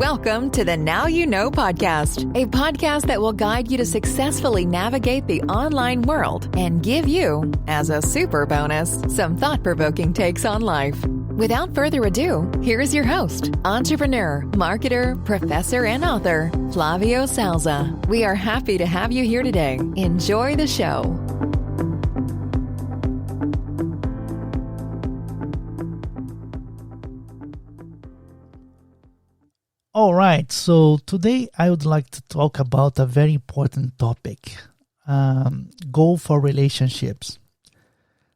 Welcome to the Now You Know podcast, a podcast that will guide you to successfully navigate the online world and give you, as a super bonus, some thought-provoking takes on life. Without further ado, here is your host, entrepreneur, marketer, professor, and author, Flavio Salza. We are happy to have you here today. Enjoy the show. All right, so today I would like to talk about a very important topic, goal for relationships.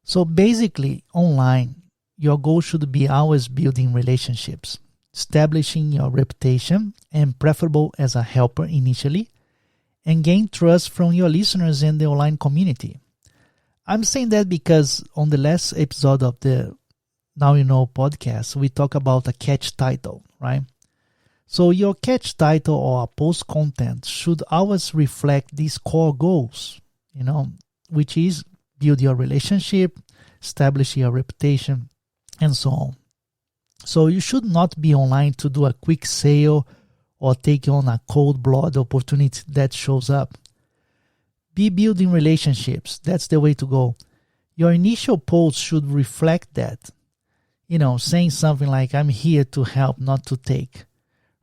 So basically, online, your goal should be always building relationships, establishing your reputation, and preferable as a helper initially, and gain trust from your listeners and the online community. I'm saying that because on the last episode of the Now You Know podcast, we talk about a catch title, right? So your catch title or a post content should always reflect these core goals, which is build your relationship, establish your reputation, and so on. So you should not be online to do a quick sale or take on a cold blood opportunity that shows up. Be building relationships. That's the way to go. Your initial post should reflect that. Saying something like, I'm here to help, not to take.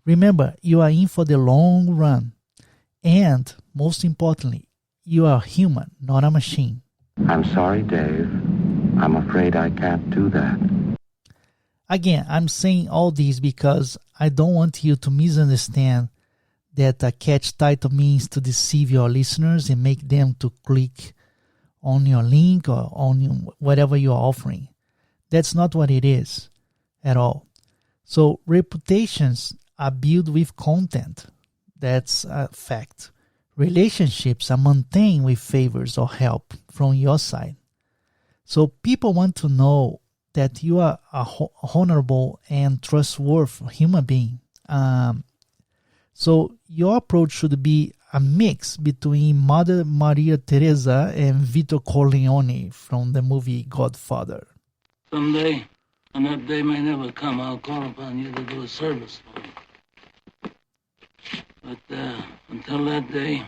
Remember, you are in for the long run. And, most importantly, you are human, not a machine. I'm sorry, Dave. I'm afraid I can't do that. Again, I'm saying all this because I don't want you to misunderstand that a catch title means to deceive your listeners and make them to click on your link or on whatever you're offering. That's not what it is at all. So reputations are built with content. That's a fact. Relationships are maintained with favors or help from your side. So people want to know that you are a honorable and trustworthy human being. So your approach should be a mix between Mother Maria Teresa and Vito Corleone from the movie Godfather. Someday, and that day may never come, I'll call upon you to do a service for me. But until that day,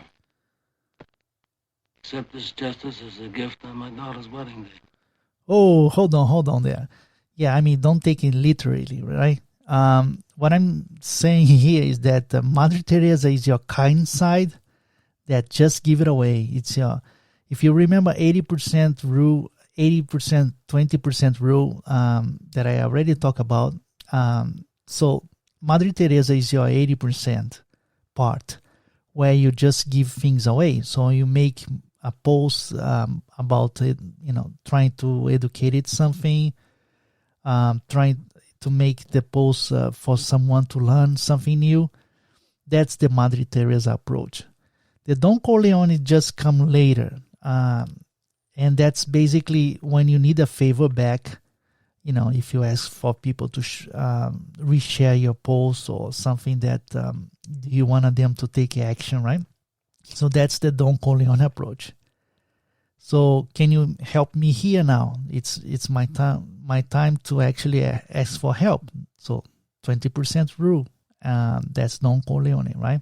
accept this justice as a gift on my daughter's wedding day. Oh, hold on there. Yeah, don't take it literally, right? What I'm saying here is that Mother Teresa is your kind side that just give it away. It's if you remember 80% rule, 80%, 20% rule that I already talked about. So Mother Teresa is your 80% part where you just give things away. So you make a post about it, trying to educate it something, trying to make the post for someone to learn something new. That's the Mother Teresa approach. The Don Corleone just come later. And that's basically when you need a favor back, if you ask for people to reshare your post or something that you wanted them to take action, right? So that's the Don Corleone approach. So can you help me here now? It's my time to actually ask for help. So 20% rule, that's Don Corleone, right?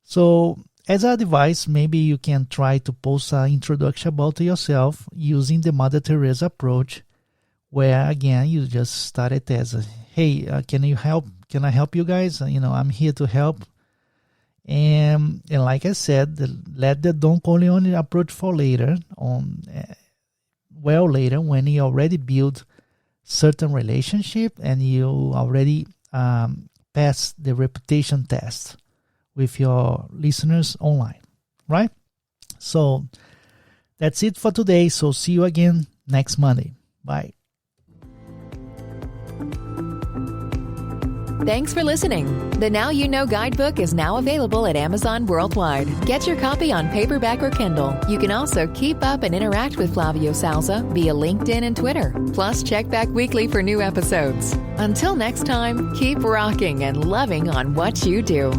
So as a advice, maybe you can try to post an introduction about yourself using the Mother Teresa approach, where again you just started as hey, can you help? Can I help you guys? I'm here to help. And like I said, let the Don Corleone approach for later later when you already build certain relationship and you already pass the reputation test with your listeners online, right? So that's it for today. So see you again next Monday. Bye. Thanks for listening. The Now You Know guidebook is now available at Amazon worldwide. Get your copy on paperback or Kindle. You can also keep up and interact with Flavio Salza via LinkedIn and Twitter. Plus, check back weekly for new episodes. Until next time, keep rocking and loving on what you do.